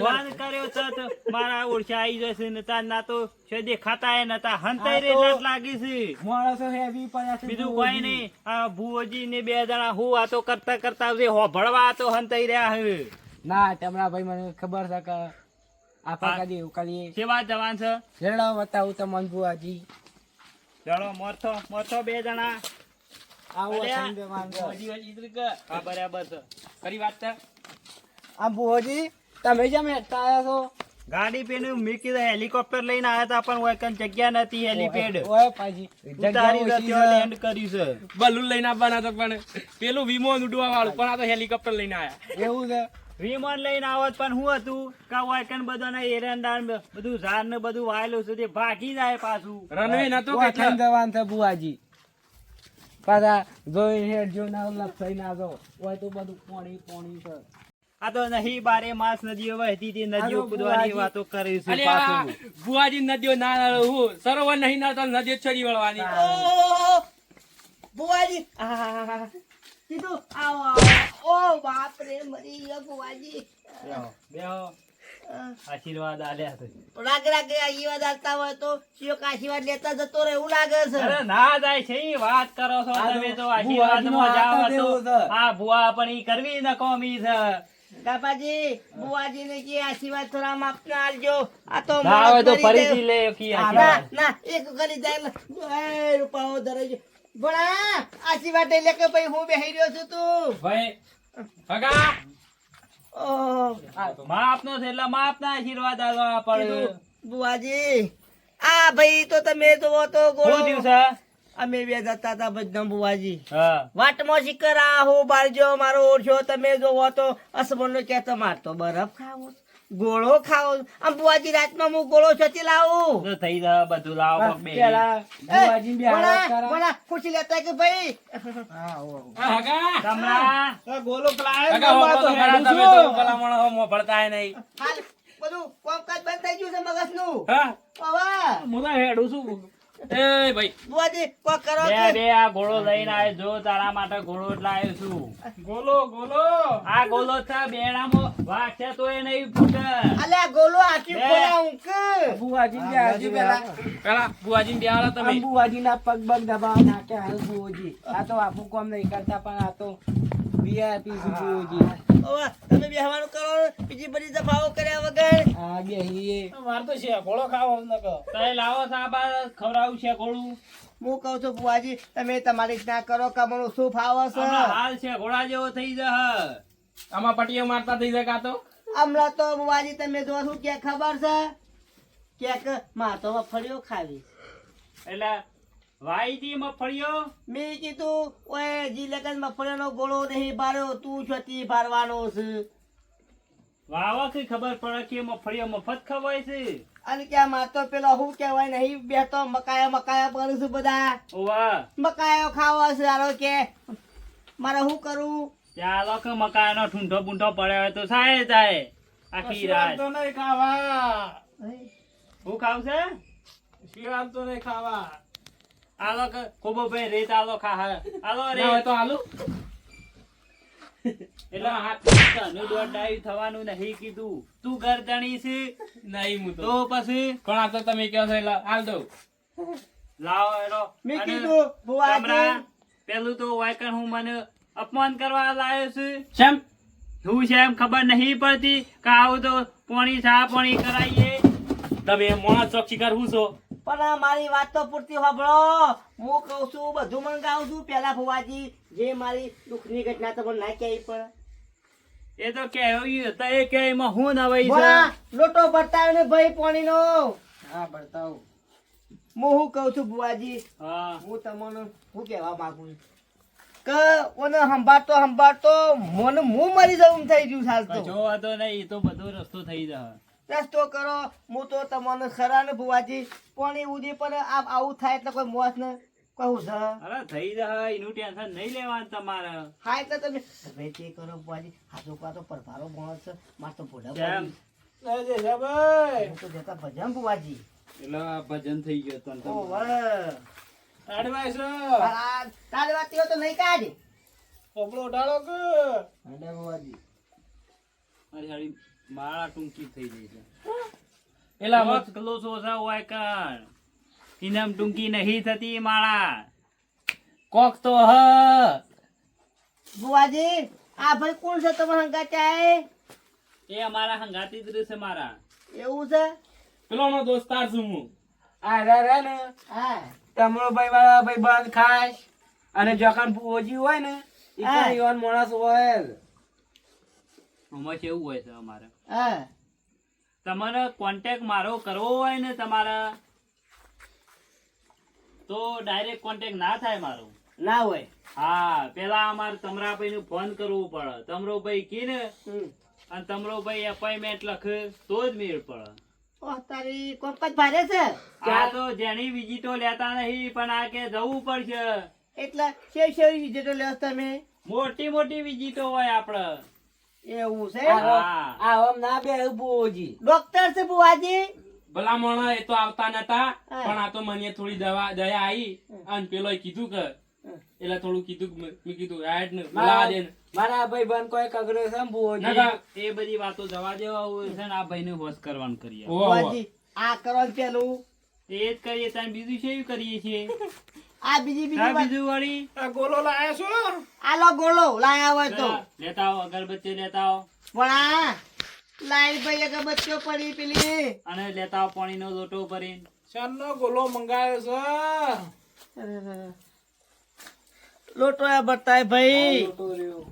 [SPEAKER 5] ફોન કર્યો છે તો મારા ઓળખા આવી જશે ને તાર ના તો છે દેખાતા એ નતા હંતાઈ
[SPEAKER 3] આ
[SPEAKER 5] રે
[SPEAKER 3] તો-
[SPEAKER 5] લાગ લાગી છે
[SPEAKER 3] માણસો હેવી પડ્યા છે
[SPEAKER 5] બીજું
[SPEAKER 3] બોજી.
[SPEAKER 5] કોઈ નહીં આ ભુવોજી ને બે જણા હું વાતો કરતા આવજે હોભળવા તો હંતાઈ રહ્યા હે
[SPEAKER 3] ના તમરાભાઈ મને ખબર છે કે આપણે
[SPEAKER 5] હા.
[SPEAKER 3] કદી એવું કરીએ.
[SPEAKER 5] સેવા જવાન છે
[SPEAKER 3] રેડો બતાવું તમને બુઆજી.
[SPEAKER 5] ચલો મોરથો બે જણા
[SPEAKER 3] આવો
[SPEAKER 5] અલ્યા.
[SPEAKER 3] સંજય માંગો.
[SPEAKER 5] હા બરાબર છે
[SPEAKER 4] કરી વાત છે
[SPEAKER 3] આ બુઆજી તમે જેમ હેઠતા આવ્યા છો.
[SPEAKER 5] ગાડી પેને મૂકી દે હેલિકોપ્ટર લઈને આવ્યા હતા પણ ઓય કન જગ્યા નથી હેલીપેડ
[SPEAKER 3] ઓય પાજી
[SPEAKER 5] ઉતારી દે ત્યાં લેન્ડ કર્યું છે
[SPEAKER 4] બલૂન લઈને આવવાના તો પણ પેલું વિમાન ઉડવા વાળું પણ આ તો હેલિકોપ્ટર લઈને આયા
[SPEAKER 3] એવું છે.
[SPEAKER 5] વિમાન લઈને આવત પણ હું હતું કા ઓય કન બધાને એરંડાન બધું ઝાડ ને બધું વાયેલું છે તે ભાગી જાય પાછું
[SPEAKER 4] રનવે નતો
[SPEAKER 3] ઓય
[SPEAKER 4] કેટલા
[SPEAKER 3] થઈને જવાનું છે બુઆજી. પાછા જોઈને હેઠ જો ના લપસાઈ ના જો. ઓય તો બધું પોણી છે.
[SPEAKER 5] આ તો નહીં બારે માસ નદીઓ વહેતી હતી નદીઓ
[SPEAKER 3] આ તો
[SPEAKER 5] કૂદવાની
[SPEAKER 3] બુઆજી.
[SPEAKER 5] વાતો કરે છે
[SPEAKER 4] અલ્યા
[SPEAKER 5] પાછું
[SPEAKER 4] બુઆજી નદીઓ ના હું સરોવર નહીં ના તો નદીઓ ચડી વળવાની
[SPEAKER 1] બુવાજી કીધું આવો ઓ બાપ રે મરી ગયા બુવાજી
[SPEAKER 5] બેહો આશીર્વાદ આલ્યા છે
[SPEAKER 1] રાગ રાગે આશીર્વાદ આપતા હોય તો શિયોક આશીર્વાદ લેતા જતો રહે એવું લાગે છે
[SPEAKER 5] અરે ના જાય છે ઈ વાત કરો છો
[SPEAKER 3] આ
[SPEAKER 5] તમે તો
[SPEAKER 3] તો
[SPEAKER 5] આશીર્વાદમાં જાઓ
[SPEAKER 3] ભુવાજીનો
[SPEAKER 5] તો
[SPEAKER 3] આનંદ એવો છે.
[SPEAKER 5] આ ભુવા પણ ઈ કરવી ન કોમી છે
[SPEAKER 1] કાપાજી બુવાજી ને જે આશીર્વાદ થોડા માપના આલજો આ તો
[SPEAKER 5] ના હોય તો
[SPEAKER 1] મરદ મરી
[SPEAKER 5] ફરીથી
[SPEAKER 1] જાય.
[SPEAKER 5] લે કી
[SPEAKER 1] ના
[SPEAKER 5] આશીર્વાદ
[SPEAKER 1] ના એક કરી જાય એ રૂપાઓ ધરાઈ ગયો ભણા આશીર્વાદ લે કે ભાઈ હું બેહી રહ્યો છું તું
[SPEAKER 4] ભાઈ ભગા
[SPEAKER 1] ઓહ
[SPEAKER 5] માપનો છે એટલે માપના આશીર્વાદ આલવા પડે
[SPEAKER 1] કીધું, બુવાજી આ ભાઈ તો તમે જોવો તો
[SPEAKER 5] શું
[SPEAKER 1] ગોળો
[SPEAKER 5] દિવસે
[SPEAKER 1] અમે બે જતા હતા બધા બુવાજી
[SPEAKER 5] હા
[SPEAKER 1] વાટમાં શિકર આ હું બારજો મારો ઓળશો તમે જોવો તો અસમનો કહેતો મારતો બરફ ખાવો ગોળો ખાવો આમ બુવાજી રાતમાં હું ગોળો છતી લાવું
[SPEAKER 5] તો થઈ જાય બધું લાવો પગ બે
[SPEAKER 3] પેલા બુઆજી બે હાથ કરા.
[SPEAKER 1] ભણા ખુશી લેતા કે ભાઈ
[SPEAKER 3] હા, ઓ.
[SPEAKER 4] ભગા
[SPEAKER 5] તમરા
[SPEAKER 2] આ ગોલો પ્લાય
[SPEAKER 4] ભગા હોકો તો ખરા તમે તો ભલામણ હો મોભળતા નહીં
[SPEAKER 1] હાલ બધું કામકાજ બંધ થઈ ગયું છે મગજનું
[SPEAKER 4] હા
[SPEAKER 1] હવે
[SPEAKER 4] હું તો હેડું છું એ ભાઈ
[SPEAKER 1] બુવાજી કોક કરો
[SPEAKER 5] બે
[SPEAKER 1] કે
[SPEAKER 5] બે આ ઘોડો લઈને આવ્યો જો તારા માટે ઘોડો જ લાવ્યો છું
[SPEAKER 2] ગોલો
[SPEAKER 5] આ ગોલો છે બેડામાં વાગશે તો એ નહીં ફૂટે
[SPEAKER 1] અલ્યા ગોલો આખી
[SPEAKER 5] બે.
[SPEAKER 1] ખોલાવું કે
[SPEAKER 3] બુઆજી બે હાથ પેલા
[SPEAKER 4] પેલા બુઆજી ને બેહાડો તમે
[SPEAKER 3] આમ બુઆજીના પગ બગ દબાવા નાખે હાલ બુઓજી. આ તો આપણું કામ નહીં કરતા પણ આ તો VIP છે બુઓજી.
[SPEAKER 1] હવે તમે બેહવાનું કરો બીજી બધી દફાઓ કર્યા વગર
[SPEAKER 3] આ બેહીએ.
[SPEAKER 2] માર તો છે ગોળો ખાવો ન કહો
[SPEAKER 5] તઈ લાવો સાબા ખવડાવું છે ઘોડું
[SPEAKER 1] હું કહું છું બુવાજી તમે તમારી રીતના કરો કમળું શું ફાવો છે
[SPEAKER 5] હમણાં હાલ છે ઘોડા જેવો થઈ જશે
[SPEAKER 4] આમાં પટીઓ મારતા થઈ જાય કાં તો
[SPEAKER 1] હમણાં તો બુવાજી તમે જો શું કે ખબર છે કે માં તો મફળીઓ ખાવી
[SPEAKER 5] એટલે વાઈથી મફળીઓ
[SPEAKER 1] મેં કીધું ઓય જી લગન મફળીઓનો ગોળો નહીં બાર્યો તું છતી બારવાનો છે
[SPEAKER 5] વાવાથી ખબર પડે કે મફળીઓ મફત ખવાય છે
[SPEAKER 1] અને કે માં તો પેલો શું કહેવાય નહીં બેતો મકાયા કરું છું બધા
[SPEAKER 5] ઓવા
[SPEAKER 1] મકાયો ખાવો છે આરો કે મારે શું કરું
[SPEAKER 5] ત્યાં લોકો મકાઈનો ઠૂંઠો બૂંઠો પડ્યો હોય તો થાય થાય આખી રાત
[SPEAKER 2] તો નહીં ખાવા
[SPEAKER 5] શું ખાવશે
[SPEAKER 2] શિયાળ તો નહીં ખાવા
[SPEAKER 5] આ લોકો કોબો ભાઈ રેત આલો ખા આલો
[SPEAKER 4] ના હોય
[SPEAKER 5] રે
[SPEAKER 4] તો હાલું
[SPEAKER 5] એટલે હાથ તને દોડાઈ થવાનું નહીં કીધું તું ગરદણી છે
[SPEAKER 4] નહીં હું તો
[SPEAKER 5] તો પછી
[SPEAKER 4] પણ આ તો તમે કહો છો એટલે હાલ દઉં
[SPEAKER 5] લાવો એનો
[SPEAKER 1] મેં
[SPEAKER 5] અને
[SPEAKER 1] કીધું બુવાજી
[SPEAKER 5] તમરા પેલું તો વાયકણ હું મને અપમાન કરવા લાવ્યો છું
[SPEAKER 4] કેમ
[SPEAKER 5] હું છે એમ ખબર નહીં પડતી કે આવું તો પાણી ચા પાણી કરાવીએ
[SPEAKER 4] તમે મોણા ચોક શિકાર હું છો
[SPEAKER 1] પણ આ મારી વાત તો પૂરતી સાંભળો. હું કહું છું બધું મંગાવું છું પેલા ભુવાજી જે મારી દુઃખની ઘટના તમને ના કહેવી પડે.
[SPEAKER 5] એ તો કેવું હતા એ કે એમાં હું નવાઈ છે
[SPEAKER 1] બોલા, લોટો બતાવ્યો ને ભાઈ પાણીનો.
[SPEAKER 3] હા બતાવો.
[SPEAKER 1] હું શું કહું છું ભુવાજી,
[SPEAKER 5] હા
[SPEAKER 1] હું તમને શું કહેવા માંગુ છું કે ઓને સંભાળતો મને હું મરી જવું થઈ ગયું સાલ તો.
[SPEAKER 5] કશો વાંધો નહીં, એ તો બધો રસ્તો થઈ જશે.
[SPEAKER 1] રસ્તો કરો. હું તો તમને ખરા ને ભુવાજી પાણી ઉડી પર આવું થાય એટલે કોઈ મોત ને કહું છે.
[SPEAKER 5] અરે થઈ જશે, એનું ટેન્શન નહીં લેવાનું તમારે.
[SPEAKER 1] હા એટલે તમે હવે તે કરો ભુવાજી. હાથો પાતો પરભારો માણસ છે માર તો ભોડા
[SPEAKER 5] કેમ?
[SPEAKER 2] એ જેઠાભાઈ
[SPEAKER 1] હું તો જતા ભજન ભુવાજી.
[SPEAKER 5] એટલે આ ભજન થઈ ગયો તને તો.
[SPEAKER 1] ઓવે.
[SPEAKER 2] તાડવાય છે
[SPEAKER 1] તારે વાત તો નહીં કાઢ.
[SPEAKER 2] કપડો ઉઠાડો કે
[SPEAKER 1] હંડા ભુવાજી.
[SPEAKER 5] મારી હાડી માળા ટૂંકી થઈ ગઈ છે.
[SPEAKER 4] એલા
[SPEAKER 5] બહુ જ close ઓછા હોય કાન. ઇનામ ટૂંકી નહીં થતી માળા.
[SPEAKER 4] કોક તો હ
[SPEAKER 1] ભુવાજી આ ભાઈ કોણ છે તમારા હંગાચાય?
[SPEAKER 5] એ અમારા હંગાતી જ રહેશે મારા.
[SPEAKER 1] એવું છે?
[SPEAKER 4] પેલો નો દોસ્તાર છું હું.
[SPEAKER 3] આ રે ને
[SPEAKER 1] હા.
[SPEAKER 3] તમરો ભાઈ વાળા ભાઈ બંધ ખાય અને જખન પૂજી હોય ને એ
[SPEAKER 1] હા.
[SPEAKER 3] પણ યુવાન માણસ હોય.
[SPEAKER 5] આમાં કેવું હોય છે અમારે,
[SPEAKER 1] હા.
[SPEAKER 5] તમારે કોન્ટેક્ટ મારો કરવો હોય ને તમારે તો ડાયરેક્ટ કોન્ટેક્ટ ના થાય મારો.
[SPEAKER 1] ના હોય.
[SPEAKER 5] હા, પેલા અમારે તમરાભાઈ નું ફોન કરવું પડે. તમરોભાઈ કી ને
[SPEAKER 1] હમ.
[SPEAKER 5] અને તમરોભાઈ એપોઇન્ટમેન્ટ લખે તો જ મેળ પડે.
[SPEAKER 1] ઓહ, તારી કોમ્પસ ભારે છે
[SPEAKER 5] આ તો જેની વિઝિટો લેતા નહીં પણ આ કે જવું પડશે.
[SPEAKER 1] એટલે શેવ વિઝિટો લેવો તમે?
[SPEAKER 5] મોટી મોટી વિઝિટો હોય આપડે.
[SPEAKER 1] એવું છે?
[SPEAKER 5] હા.
[SPEAKER 3] આમ ના બે પૂજી.
[SPEAKER 1] ડોક્ટર છે બુવાજી?
[SPEAKER 4] ભલામણ એ તો આવતા નતા
[SPEAKER 1] હા.
[SPEAKER 4] પણ આ તો મને થોડી દયા આવી અને પેલો કીધું કે એટલે થોડું કીધું કે મેં કીધું હેડ ને બોલાવા દે ને.
[SPEAKER 3] મારા ભાઈ બંધ કોઈ કગરો છે ને પૂજી.
[SPEAKER 4] નકા.
[SPEAKER 5] એ બધી વાતો જવા દેવા હોય છે ને આ ભાઈ ને હોશ કરવાનું કરીએ.
[SPEAKER 4] ઓહો, ઓહો.
[SPEAKER 1] બુવાજી આ કરવાનું પેલું
[SPEAKER 5] એ જ કરીએ તાર બીજું શું કરીએ છીએ?
[SPEAKER 1] આ બીજી
[SPEAKER 5] તાર
[SPEAKER 1] વાત.
[SPEAKER 5] બીજું વળી
[SPEAKER 2] આ ગોલો લાયા છો
[SPEAKER 1] આલો ગોળો લાયા હોય તો.
[SPEAKER 5] લેતા આવો, અગરબત્તી લેતા આવો
[SPEAKER 1] પણ આ લાઈટ ભાઈ અગરબત્તીઓ પડી પેલી.
[SPEAKER 5] અને લેતા આવો પાણીનો લોટો ભરીને.
[SPEAKER 2] શાનનો ગોલો મંગાવ્યો છે
[SPEAKER 1] લોટો એ બતાય ભાઈ.
[SPEAKER 3] લોટો રહ્યો.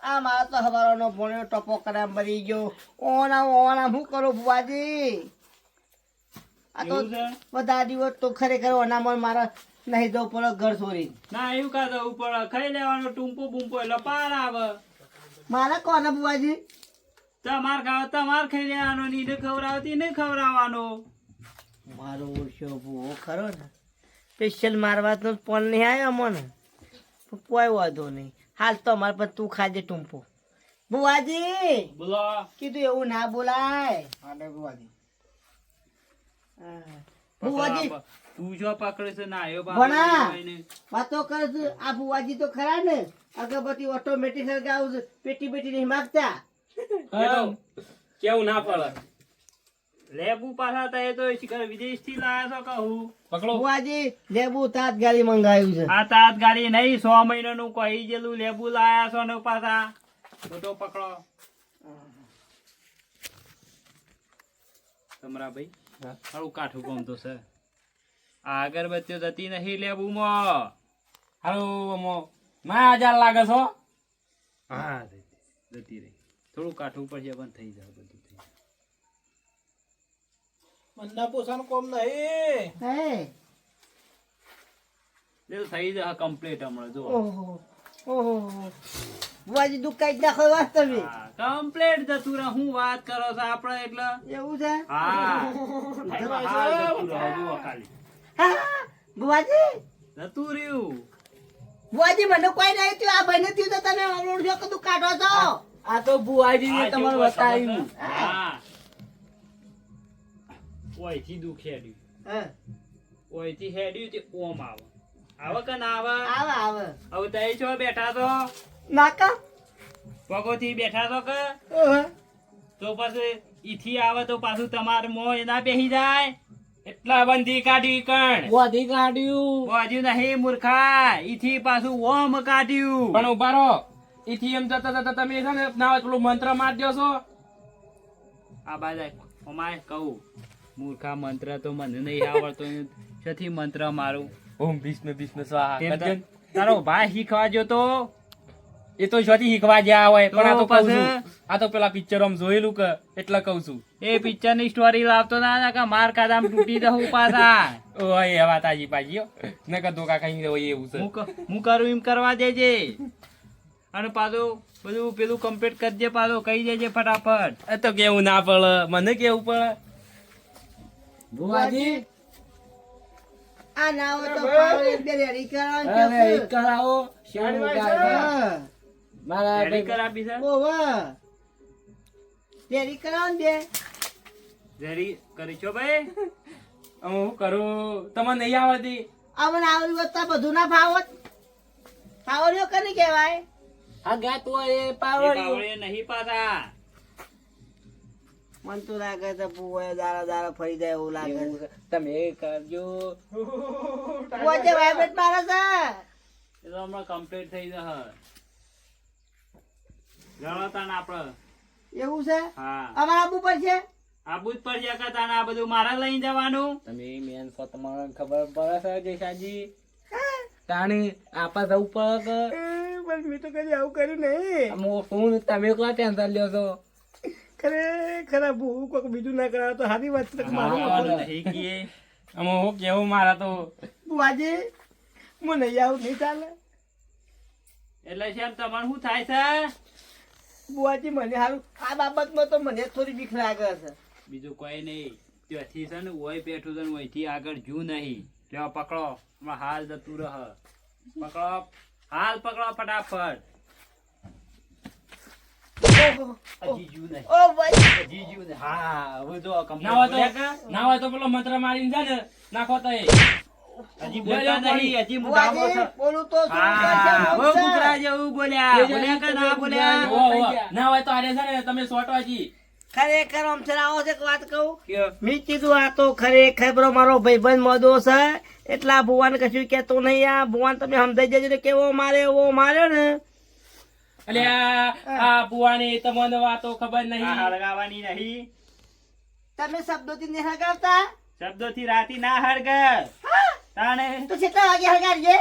[SPEAKER 1] આ મારા તો હવારોનો ભોણ્યો ટપો કરે મરી ગયો. ઓણા શું કરું બુવાજી? આ તો
[SPEAKER 5] એવું છે?
[SPEAKER 1] બધા દિવસ તો ખરેખર ઓનામાં મારા નહીં જવું પડે ઘર છોડી.
[SPEAKER 5] ના એવું કા જવું પડે, ખાઈ લેવાનો ટૂંપો બૂંપો એટલે પાર આવે.
[SPEAKER 1] મારા કોને બુવાજી?
[SPEAKER 5] તમાર ખાવ તમાર ખાઈ લેવાનો, નીને ખવડાવતી ને ખવડાવવાનો.
[SPEAKER 1] મારો ઓછો ભૂવો ખરો ને સ્પેશિયલ મારવા તો ફોન નહીં આવ્યો મને. કોઈ વાંધો નહીં. હાલ તો અમારે પર તું ખાજે ટૂંપો. બુવાજી
[SPEAKER 5] બોલો.
[SPEAKER 1] કીધું એવું ના બોલાય.
[SPEAKER 3] હાલે પૂજી.
[SPEAKER 1] હા. બુવાજી
[SPEAKER 5] તું જો પકડે છે ના આવ્યો
[SPEAKER 1] ભણા.
[SPEAKER 5] બાબા એને.
[SPEAKER 1] વાતો કરે છે આ બુવાજી તો ખરા ને અગરબત્તી ઓટોમેટિક સળગાવું છે. પેટી બેટી નહીં માગતા.
[SPEAKER 4] હા, કેવું ના પડે.
[SPEAKER 5] લેબુ પાછા તા એ તો વિદેશ થી લાયા છો કહું.
[SPEAKER 4] પકડો.
[SPEAKER 1] બુવાજી લેબુ તાત ગાડી મંગાવ્યું છે.
[SPEAKER 5] આ તાત ગાડી નહીં, 100 મહિનાનું કહી જેલું લેબુ લાયા છો ને પાછા. ફોટો પકડો. તમારા ભાઈ સારું કાઠું કોમ તો છે. આ અગરબત્તીઓ જતી નહીં લેબુમાં.
[SPEAKER 4] હાલો અમો ના હજાર લાગે છો.
[SPEAKER 5] હા જતી રહી. થોડું કાઠું પડશે પણ થઈ જાય બધું થઈ જાય.
[SPEAKER 2] મંદા પોસાનું કોમ નહીં
[SPEAKER 1] હે
[SPEAKER 5] એ તો થઈ જાય કમ્પ્લીટ હમણાં જો.
[SPEAKER 1] ઓહો ઓહો બુવાજી દુકાઈ જ નાખો વાસ્તવિક.
[SPEAKER 5] કમ્પ્લીટ જતું રહે. હું વાત કરો છો આપણે એટલે.
[SPEAKER 1] એવું છે?
[SPEAKER 5] હા જતું રહે, જુઓ ખાલી.
[SPEAKER 1] હા, બુવાજી
[SPEAKER 5] જતું રહ્યું.
[SPEAKER 1] બુવાજી મને કોઈ નહીં થયું. આ ભાઈને થયું તો તમે ઓળખ્યો કે તું કાઢો છો.
[SPEAKER 3] આ તો બુઆજી
[SPEAKER 5] આ
[SPEAKER 3] તમારે
[SPEAKER 5] કેવું
[SPEAKER 3] બતાવ્યું.
[SPEAKER 5] ખબર છે? હા. ઓયથી દુખ હેડ્યું.
[SPEAKER 1] હા,
[SPEAKER 5] ઓયથી હેડ્યું તે ઓમ આવે. આવે કે ના આવે?
[SPEAKER 1] આવે આવે
[SPEAKER 5] હવે તઈ છો બેઠા તો
[SPEAKER 1] નાકા.
[SPEAKER 5] પગોથી બેઠા તો કે
[SPEAKER 1] ઓહો.
[SPEAKER 5] તો પછી ઈથી આવે તો પાછું તમાર મોં એના બેસી જાય.
[SPEAKER 4] એટલા બંધી કાઢી કણ
[SPEAKER 3] બોધી કાઢ્યું.
[SPEAKER 5] બાજુ નહીં મૂર્ખા, ઈથી પાછું ઓમ કાઢ્યું.
[SPEAKER 4] પણ ઉભા રહો. ઈથી એમ જતા જતા તમે છે ને ના હોય પેલું મંત્ર માર દો છો.
[SPEAKER 5] આ બાજુ અમારે કહું મૂર્ખા મંત્ર તો મને નહીં આવડતો છથી મંત્ર મારું
[SPEAKER 4] ઓમ ભીષ્મ ભીષ્મ સ્વાહા
[SPEAKER 5] તેમ
[SPEAKER 4] કરજે.
[SPEAKER 5] તારો ભાઈ શીખવા જો તો
[SPEAKER 4] એ તો શોથી શીખવા ગયા હોય પણ આ તો
[SPEAKER 5] તો
[SPEAKER 4] કહું
[SPEAKER 5] પછી?
[SPEAKER 4] છું આ તો પેલા પિક્ચર આમ જોયેલું કે એટલે કહું છું
[SPEAKER 5] એ પિક્ચર ની સ્ટોરી લાવતો ના કે માર કાદામ તૂટી દઉં પાછા
[SPEAKER 4] ઓય એ વાત આજી પાછી હો નકર ધોકા ખાઈને હોય એવું છે
[SPEAKER 5] હું કરું એમ કરવા દેજે અને પાછું બધું પેલું કમ્પ્લીટ કરજે પાછું કહી દેજે ફટાફટ
[SPEAKER 4] એ તો કેવું ના પડે મને કેવું પડે
[SPEAKER 3] ભુવાજી
[SPEAKER 1] આ ના હોય તો પાવડે એક બે રેડી કરવાનું
[SPEAKER 3] અરે
[SPEAKER 1] છે.
[SPEAKER 3] એક કરાવો શેનું ગાય
[SPEAKER 1] હા.
[SPEAKER 3] મારા
[SPEAKER 5] રેડી કરાવી છે
[SPEAKER 1] ઓવા. રેડી કરવાનું બે.
[SPEAKER 5] રેડી કરી છો ભાઈ
[SPEAKER 4] હું કરું તમને નહીં આવડતી
[SPEAKER 1] અમને આવડી વધતા બધું ના ફાવત. ફાવડ્યો કને કહેવાય?
[SPEAKER 3] આ ગાત હોય એ
[SPEAKER 5] એ
[SPEAKER 3] પાવડી
[SPEAKER 5] પાવડે નહીં પાછા
[SPEAKER 1] મન તો લાગે છે ભૂવાએ દારા દારા ફરી જાય એવું લાગે છે.
[SPEAKER 3] તમે કરજો
[SPEAKER 1] ભૂવા જે વાઇબ્રેટ મારે છે.
[SPEAKER 5] એ તો હમણાં કમ્પ્લીટ થઈ જશે ગણતા ને આપડે
[SPEAKER 1] એવું છે?
[SPEAKER 5] હા
[SPEAKER 1] અમારા આબુ પર છે?
[SPEAKER 5] આબુ જ પડશે કે તાને આ બધું મારે લઈને જવાનું
[SPEAKER 3] તમે મેન છો તમને ખબર પડે છે જયસાજી તાણી આપા જવું પડે
[SPEAKER 1] પણ મેં તો કદી આવું કર્યું નહીં.
[SPEAKER 3] કે હું તમે કોઈ ટેન્શન લ્યો છો
[SPEAKER 1] ખરેખર આ ભૂ કોઈક બીજું ના કરાવે તો સારી વાત છે કે મારું
[SPEAKER 5] હા,
[SPEAKER 1] મફત.
[SPEAKER 5] નહીં કીએ.
[SPEAKER 4] આમાં હું કેવું મારા તો
[SPEAKER 1] ભૂવાજી મને નહીં આવું નહીં ચાલે.
[SPEAKER 5] એટલે છે એમ તમારે શું થાય છે
[SPEAKER 1] ભૂવાજી મને સારું આ બાબતમાં તો મને થોડી બીક લાગે છે.
[SPEAKER 5] બીજું કોઈ નહીં ત્યાંથી છે ને ઓય પેઠું છે ને ઓયથી આગળ જુ નહીં લેવા પકડો હમણાં હાલ જતું રહ પકડો હાલ પકડો ફટાફટ હજી જુ નહીં
[SPEAKER 1] ઓ ભાઈ
[SPEAKER 5] હજી જુ નહીં હા હવે જો
[SPEAKER 4] ના હોય
[SPEAKER 5] complete બોલ્યા
[SPEAKER 4] તો ના હોય તો પેલો મંત્ર મારીને જાય ને નાખો તો એ
[SPEAKER 5] કે? હજી બોલતા નહીં હજી મુદ્દામો છે
[SPEAKER 1] ભૂવાજી બોલું તો શું
[SPEAKER 5] હા બહુ
[SPEAKER 1] કરશે?
[SPEAKER 5] કુકરા જેવું બોલ્યા બોલ્યા કે ના બોલ્યા
[SPEAKER 4] ઓવા, ઓવા. ના હોય તો આરે છે ને તમે સોટવાજી
[SPEAKER 1] ખરેખર આમ છે ને આવો છે કે વાત કહું મેં કીધું આ તો ખરેખર પેલો મારો ભાઈબંધ મોદો છે એટલા ભુવાને કશું કેતો નહીં. આ ભુવાન તમે સમજાઈ જજો ને કેવો મારે એવો માર્યો ને
[SPEAKER 4] એટલે આ બુવાની તમને વાતો ખબર
[SPEAKER 5] આ
[SPEAKER 4] નહીં
[SPEAKER 5] હળગાવાની નહીં
[SPEAKER 1] તમે શબ્દોથી નહીં હળગાવતા?
[SPEAKER 5] શબ્દોથી રાતી ના હળગ તાણે
[SPEAKER 1] તો કેટલા વાગે હળગાડીએ?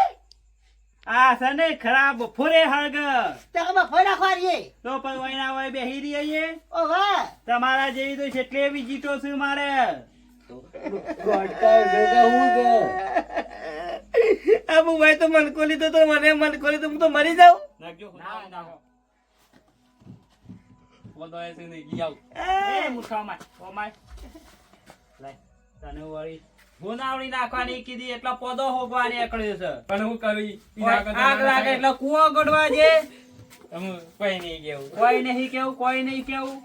[SPEAKER 5] આ છે ને ખરાબ બપોરે હળગ
[SPEAKER 1] તો કે બફોર નાખવાડીએ.
[SPEAKER 5] તો પણ વૈના વય બેહી રહીએ
[SPEAKER 1] ઓ વાહ
[SPEAKER 5] તમારા જેવી તો કેટલી એવી જીતો છું મારે
[SPEAKER 1] આ ભુવાએ તો મનકો લીધો તો મને મનકો લીધો હું તો મરી જાઉં.
[SPEAKER 5] નાખજો
[SPEAKER 4] ના, ના. બોલો એ છે ને, ઈ આવ.
[SPEAKER 5] એ મૂર્ખા માય ઓ માય લાય તને વળી ગુનાવણી નાખવાની કીધી એટલા પોદો હોગવાની એકડ્યો છે
[SPEAKER 4] પણ હું કરી
[SPEAKER 5] આગ લાગે એટલે કુવો ગોડવા જે
[SPEAKER 4] કોઈ નહીં કેવું
[SPEAKER 5] કોઈ નહીં કેવું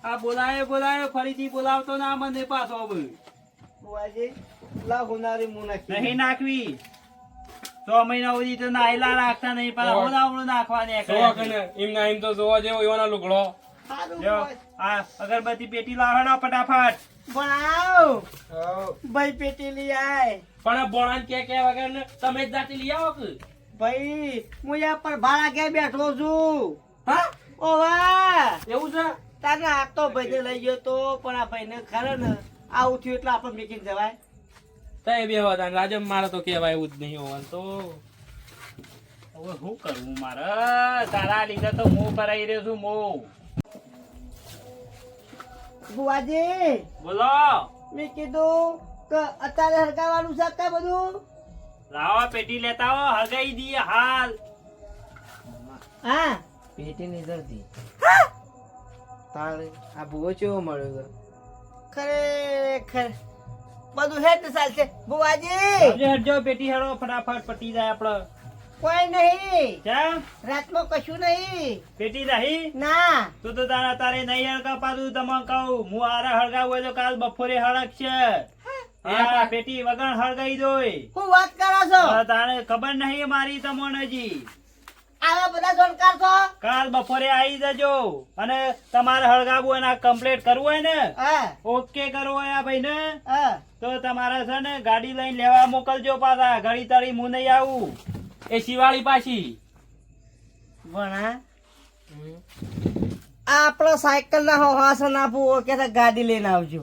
[SPEAKER 5] આ બોલાય ફરીથી બોલાવતો ના મને પાછો હવે.
[SPEAKER 1] ભુવાજી લાવ હોનારી મું નાખી.
[SPEAKER 5] નહીં નાખવી 6 મહિના સુધી તો નાયલા રાખતા નહીં પણ હોનાવણું નાખવાની
[SPEAKER 4] જોવા કને એમ ના એમ તો જોવા જેવો એવાનો લુગડો
[SPEAKER 1] સારું
[SPEAKER 5] જો
[SPEAKER 1] ભુવાજી.
[SPEAKER 5] આ અગરબત્તી પેટી લાવવાનો ફટાફટ
[SPEAKER 1] ભણાવ ભાઈ પેટી લઈ આય.
[SPEAKER 4] પણ બોણાન કે વગર ને તમે જ જાતે લઈ આવો કે
[SPEAKER 1] ભાઈ હું યા પર ભાડા ઘેર બેઠો છું.
[SPEAKER 4] હા
[SPEAKER 1] ઓ વાહ
[SPEAKER 4] એવું છે
[SPEAKER 1] તારે આ તો ભાઈને લઈ ગયો તો પણ આ ભાઈને ખરે ને આવું થયું એટલે આપણે મેકીને જવાય.
[SPEAKER 4] તય બે હોતા રાજમ મારે તો કહેવાય એવું જ નહીં હોવાનું તો
[SPEAKER 5] હવે શું કરવું મારે તારા લીધે તો હું ભરાઈ રહ્યો છું હું
[SPEAKER 1] ભુવાજી
[SPEAKER 5] બોલો
[SPEAKER 1] મેં કીધું કે અત્યારે હરગાવાનું છે કે બધું?
[SPEAKER 5] લાવો પેટી લેતા આવો હળગાઈ દઈએ હાલ
[SPEAKER 1] હા
[SPEAKER 3] પેટી ની ધરતી તારે આ ભૂવો ચેવો મળ્યો
[SPEAKER 1] ખરેખર બધું હેડ ને ચાલશે. ભુવાજી
[SPEAKER 5] હટજો હટજો પેટી હેડો ફટાફટ પટી જાય આપડે
[SPEAKER 1] કોઈ નહીં,
[SPEAKER 5] કેમ
[SPEAKER 1] રાતમાં કશું નહીં.
[SPEAKER 5] પેટી નહીં
[SPEAKER 1] ના
[SPEAKER 5] તું તો તારે નહીં હળગા પાછું તમને કહું હું આરે હળગાવું હોય તો કાલ બપોરે હળગશે આ પેટી વગર હળગાઈ દોય
[SPEAKER 1] હું વાત કરો છો?
[SPEAKER 5] તારે ખબર નહીં મારી તમને હજી
[SPEAKER 1] આવા બધા જાણકાર છો?
[SPEAKER 5] કાલ બપોરે આવી જજો અને તમારે હળગાવું હોય ને કમ્પ્લીટ કરવું હોય ને
[SPEAKER 1] હા
[SPEAKER 5] ઓકે કરવું હોય આ ભાઈ ને
[SPEAKER 1] હા
[SPEAKER 5] તો તમારે છે ને ગાડી લઈને લેવા મોકલજો પાછા ઘડી તળી હું નહીં આવું
[SPEAKER 4] એ શિવાળી પાછી
[SPEAKER 1] ભણા આપડે સાયકલ ના હોવાસ ના ભૂવો કે ગાડી લઈને આવજો.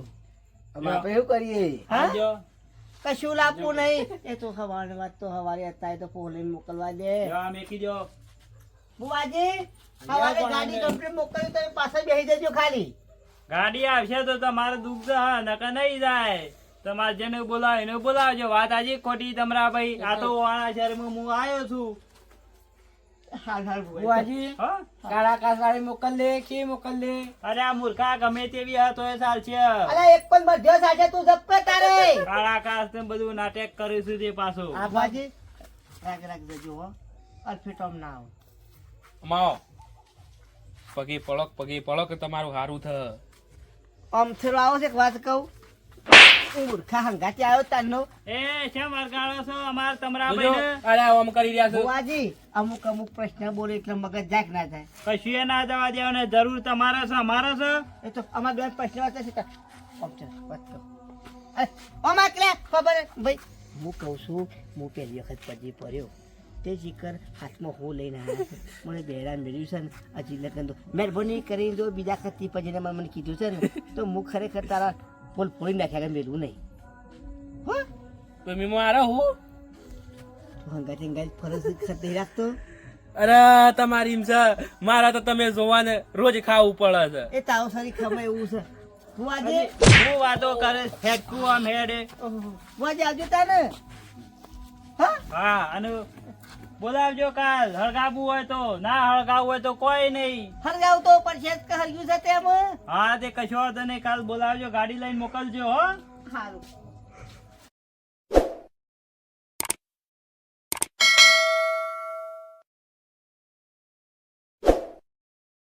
[SPEAKER 3] હવે આપણે એવું કરીએ
[SPEAKER 1] હા
[SPEAKER 5] જો
[SPEAKER 1] કશું લાવવું નહીં એ તો સવારની વાત તો સવારે અત્યારે તો પોલીને મોકલવા દે
[SPEAKER 5] જો આ મેકી જો
[SPEAKER 1] બુવાજી સવારે ગાડી કંપની મોકલી તો પાછળ બેસી જજો ખાલી
[SPEAKER 5] ગાડી આવશે તો તમારે દુઃખ છે હા નકર નહીં જાય તમારે જેને બોલાવે એને બોલાવજો વાત આજે ખોટી તમારા ભાઈ આ તો વાળા શહેરમાં હું આવ્યો છું
[SPEAKER 1] હાલ હાલ બુવાજી.
[SPEAKER 3] બુવાજી
[SPEAKER 5] હા
[SPEAKER 3] કાળા કાસાળી મોકલ દે કે મોકલ દે
[SPEAKER 5] અરે આ મૂર્ખા ગમે તેવી હતો એ સાલ છે
[SPEAKER 1] અલા એક પણ બધ્યો સાથે તું જપ્પે તારે
[SPEAKER 5] કાળા કાસ ને બધું નાટક કરીશું તે પાછું
[SPEAKER 1] આ બુવાજી રાખ જજો હો અલ્ફેટોમ ના આવો
[SPEAKER 4] માવો પગી પડો કે તમારું હારું થ
[SPEAKER 1] આમ થેરો આવો છે એક વાત કહું મૂર્ખા હંગાતી આવ્યો તારનો
[SPEAKER 5] એ શેમ વરગાડો છો અમાર તમારા
[SPEAKER 4] જોજો,
[SPEAKER 5] ભાઈને
[SPEAKER 4] અરે આમ કરી રહ્યા છો
[SPEAKER 1] બુવાજી અમુક અમુક પ્રશ્ન બોલે એટલે મગજ જાગ ના થાય
[SPEAKER 5] કશું એ ના જવા દેવાને જરૂર તમારે છે અમારે છે
[SPEAKER 1] એ તો અમાર બે પ્રશ્ન વાંચે છે વાત કહું અમાર કે ખબર હે? ભાઈ હું કહું છું હું પહેલી વખત પજી પડ્યો તે શિખર હાથમાં હું લઈને આવ્યો છે મને બેરા મેળવ્યું છે ને હજી લગન તો મહેરબાની કરીને જો બીજા કતી પજીને મને કીધું છે ને તો હું ખરેખર તારા પોલ ફોડી નાખ્યા મેળવું નહીં હો
[SPEAKER 4] તો મીમો આરે હું
[SPEAKER 1] હંગાથી હંગાથી ફરજ ખતી રાખતો
[SPEAKER 4] અરે તમારી એમ છે મારા તો તમે જોવાને રોજ ખાવું પડે છે
[SPEAKER 1] એ તાવ સારી ખબર એવું છે હું આજે
[SPEAKER 5] હું વાતો કરે ફેંકું આમ હેડે
[SPEAKER 1] હું આજે આવજો તાને હા
[SPEAKER 5] હા અને બોલાવજો કાલ હળગાવું હોય તો ના હળગાવું હોય તો કોઈ નહીં
[SPEAKER 1] હરગાવ તો પડશે કે હરગ્યું છે તેમ
[SPEAKER 5] હા તે કશો વાંધો નહીં કાલ બોલાવજો ગાડી લઈને મોકલજો હો
[SPEAKER 1] સારું